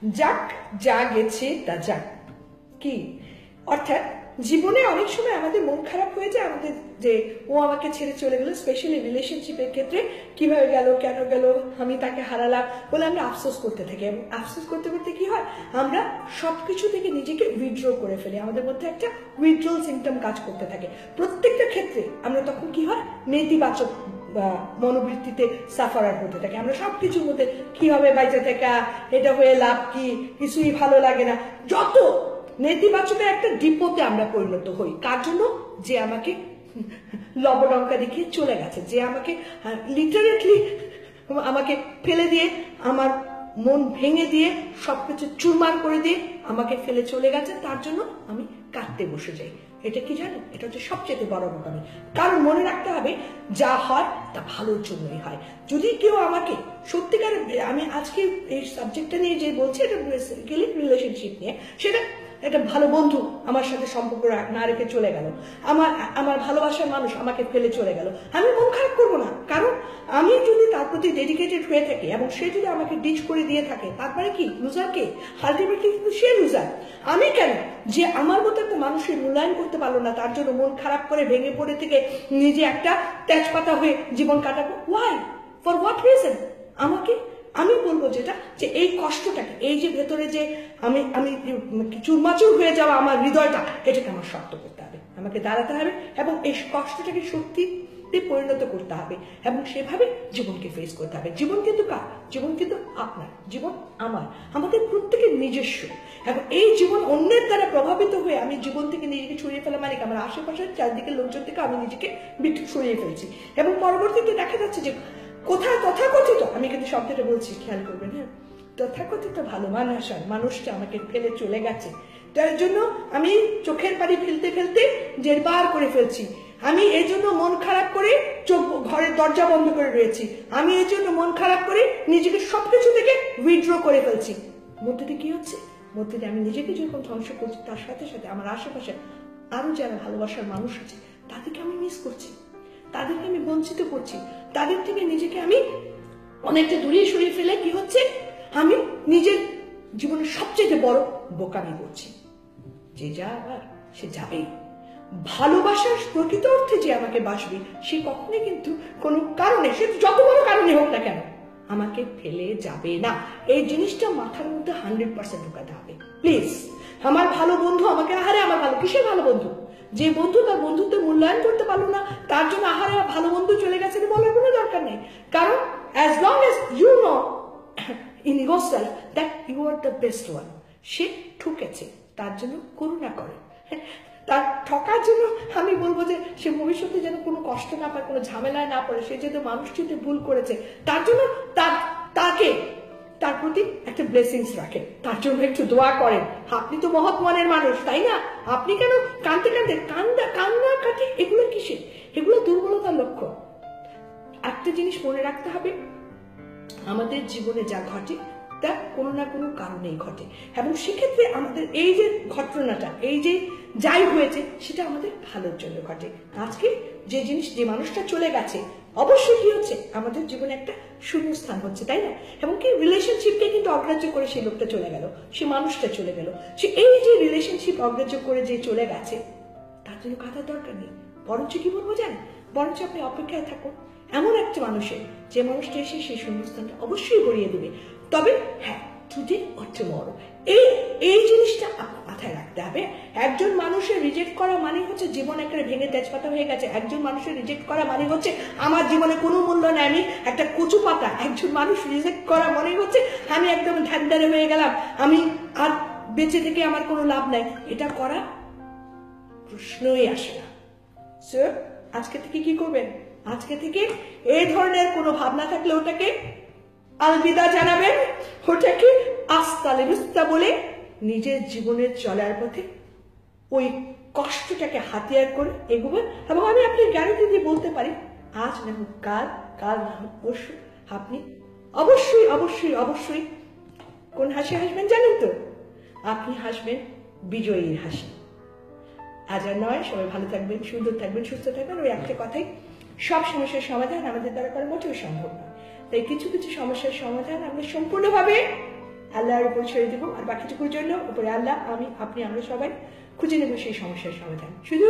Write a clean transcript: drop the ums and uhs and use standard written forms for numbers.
যাক, যা গেছে তা যাক। কি অর্থাৎ জীবনে অনেক সময় আমাদের মন খারাপ হয়ে যায় আমাদের, যে ও আমাকে ছেড়ে চলে গেল, স্পেশালি রিলেশনশিপের ক্ষেত্রে কিভাবে গেল, কেন গেল, আমি তাকে হারালাম বলে আমরা আফসোস করতে থাকি। এবং আফসোস করতে করতে কি হয়, আমরা সবকিছু থেকে নিজেকে উইথড্র করে ফেলি, আমাদের মধ্যে একটা উইথড্রল সিমটম কাজ করতে থাকে। প্রত্যেকটা ক্ষেত্রে আমরা তখন কি হয়, নেতিবাচক মনোবৃত্তিতে সাফারার হতে থাকে। আমরা সবকিছুর মধ্যে কি হবে বাইচে থেকে, এটা হয়ে লাভ কি, কিছুই ভালো লাগে না, যত নেতিবাচকের একটা ডিপোতে আমরা পরিণত হই। কার জন্য? যে আমাকে লবডঙ্কা দেখিয়ে চলে গেছে, যে আমাকে লিটারেটলি আমাকে ফেলে দিয়ে, আমার মন ভেঙে দিয়ে, সবকিছু চুরমার করে দিয়ে আমাকে ফেলে চলে গেছে, তার জন্য আমি কাঁদতে বসে যাই। এটা কি জানেন? এটা হচ্ছে সবচেয়ে বড় বোকামি। কারণ মনে রাখতে হবে, যা হয় তা ভালোর জন্যই হয়। যদি কেউ আমাকে সত্যিকার, আমি আজকে এই সাবজেক্টটা নিয়ে যে বলছি, এটা বেসিক্যালি রিলেশনশিপ নিয়ে, সেটা একটা ভালো বন্ধু আমার সাথে সম্পর্ক না রেখে চলে গেল, আমার ভালোবাসার মানুষ আমাকে ফেলে চলে গেল, আমি মন খারাপ করবো না। কারণ আমি যদি তার প্রতি ডেডিকেটেড হয়ে থাকি এবং সে যদি আমাকে ডিচ করে দিয়ে থাকে, তারপরে কি লুজার কে? আলটিমেটলি কিন্তু সে লুজার। আমি কেন যে আমার মতো একটা মানুষের মূল্যায়ন করতে পারলো না, তার জন্য মন খারাপ করে ভেঙে পড়ে থেকে নিজে একটা তেজপাতা হয়ে জীবন কাটাবো? ওয়াই? For what reason? আমি বলবো যেটা, যে এই কষ্টটাকে, এই যে ভেতরে যে আমি চুরমাচুর হয়ে যাওয়া আমার হৃদয়টা, এটাকে আমার শক্ত করতে হবে, আমাকে দাঁড়াতে হবে এবং এই কষ্টটাকে সত্যিতে পরিণত করতে হবে এবং সেভাবে জীবনকে ফেস করতে হবে। জীবন কিন্তু কার? জীবন কিন্তু আপনার, জীবন আমার, আমাদের প্রত্যেকের নিজস্ব। এবং এই জীবন অন্যের দ্বারা প্রভাবিত হয়ে আমি জীবন থেকে নিজেকে ছড়িয়ে ফেলা মানে আমার আশেপাশের চারদিকের লোকজন থেকে আমি নিজেকে সরিয়ে ফেলছি। এবং পরবর্তীতে দেখা যাচ্ছে যে কোথায় তথাকথিত, আমি কিন্তু শব্দটা বলছি, খেয়াল করবেন, হ্যাঁ, তথাকথিত ভালো মানুষটা আমাকে ফেলে চলে গেছে, তার জন্য আমি চোখের পানি ফেলতে ফেলতে জেরবার করে ফেলছি, আমি এই জন্য মন খারাপ করে ঘরের দরজা বন্ধ করে রয়েছি, আমি এই জন্য মন খারাপ করে নিজেকে সবকিছু থেকে উইথড্র করে ফেলছি। মধ্যে কি হচ্ছে? মধ্যে আমি নিজেকে যখন ধ্বংস করছি, তার সাথে সাথে আমার আশেপাশে আরো যারা ভালোবাসার মানুষ আছে তাদেরকে আমি মিস করছি, তাদেরকে আমি বঞ্চিত করছি, তাদের থেকে নিজেকে আমি অনেকটা দূরে সরিয়ে ফেলে কি হচ্ছে, আমি নিজের জীবনের সবচেয়ে বড় বোকামি করছি। যে যা আবার সে যাবেই। ভালোবাসার প্রকৃত অর্থে যে আমাকে বাসবে, সে কখনোই কিন্তু কোনো কারণে, সে যত বড় কারণে হোক না কেন, আমাকে ফেলে যাবে না। এই জিনিসটা মাথার মধ্যে 100% ঢোকাতে হবে প্লিজ। আমার ভালো বন্ধু আমাকে, আহারে আমার ভালো, কিসের ভালো বন্ধু? যে বন্ধু তার বন্ধুত্বের মূল্যায়ন করতে পারলো না, তার জন্য আহারে ভালো বন্ধু চলে গেছে বলার কোনো দরকার নেই। কারণ as long as you know in yourself that you are the best one, সে ঠকেছে, তার জন্য করুণা করে। তার ঠকার জন্য আমি বলবো যে সে ভবিষ্যতে যেন কোনো কষ্ট না পায়, কোনো ঝামেলায় না পড়ে, সে যেহেতু মানুষটিতে ভুল করেছে, তার জন্য তার প্রতি একটা ব্লেসিংস রাখেন, তার জন্য একটু দোয়া করেন। আপনি তো মহৎ মনের মানুষ, তাই না? আপনি কেন কাঁদতে কান্নাকাটি, এগুলো কিসে? এগুলো দুর্বলতার লক্ষণ। একটা জিনিস মনে রাখতে হবে, আমাদের জীবনে যা ঘটে তা কোনো না কোনো কারণেই ঘটে, এবং সেক্ষেত্রে আমাদের এই যে ঘটনাটা, এই যে যাই হয়েছে, সেটা আমাদের ভালোর জন্য ঘটে। আজকে যে জিনিস, যে মানুষটা চলে গেছে, অবশ্যই কি হচ্ছে, আমাদের জীবনে একটা শূন্যস্থান হচ্ছে, তাই না? এবং কি রিলেশনশিপকে কিন্তু অগ্রাহ্য করে সেই লোকটা চলে গেল, সে মানুষটা চলে গেল, সে এই যে রিলেশনশিপ অগ্রাহ্য করে যে চলে গেছে, তার জন্য কাঁদার দরকার নেই। বরঞ্চ কি বলবো জানেন, বরঞ্চ আপনি অপেক্ষায় থাকুন এমন একটা মানুষের, যে মানুষটা এসে সেই শূন্যস্থানটা অবশ্যই ভরিয়ে দেবে। তবে হ্যাঁ, টুডে অর টুমরো, এই জিনিসটা মাথায় রাখতে হবে। একজন মানুষের রিজেক্ট করা মানে হচ্ছে জীবন একটা ভেঙে তেজপাতা হয়ে গেছে। একজন মানুষের রিজেক্ট করা মানে হচ্ছে আমার জীবনে কোনো মূল্য নেই, আমি একটা কচু পাতা। একজন মানুষ রিজেক্ট করা মানে হচ্ছে আমি একদম ধ্যানদারে হয়ে গেলাম, আমি আর বেঁচে থেকে আমার কোনো লাভ নাই। এটা করা প্রশ্নই আসে না। সো আজকে থেকে কি করবেন? আজকে থেকে এই ধরনের কোনো ভাবনা থাকলে ওটাকে আলবিদা জানাবেন, ওটাকে আস্তালে বিস্তা বলে নিজের জীবনের চলার পথে ওই কষ্টটাকে হাতিয়ার করে এগোবেন। এবং আমি আপনি গ্যারান্টি দিয়ে বলতে পারি, আজ না হোক কাল, কাল না হোক পরশু, আপনি অবশ্যই অবশ্যই অবশ্যই কোন হাসি হাসবেন জানেন তো? আপনি হাসবেন বিজয়ীর হাসি। আজ আর নয়, সবাই ভালো থাকবেন, সুন্দর থাকবেন, সুস্থ থাকবেন। ওই একটা কথাই, সব সমস্যার সমাধান আমাদের দ্বারা করা মোটেও সম্ভব নয়। তাই কিছু কিছু সমস্যার সমাধান আমরা সম্পূর্ণভাবে আল্লাহর উপর ছেড়ে দেবো, আর বাকিটুকুর জন্য উপরে আল্লাহ, আমি, আপনি, আমরা সবাই খুঁজে নেবো সেই সমস্যার সমাধান। শুধু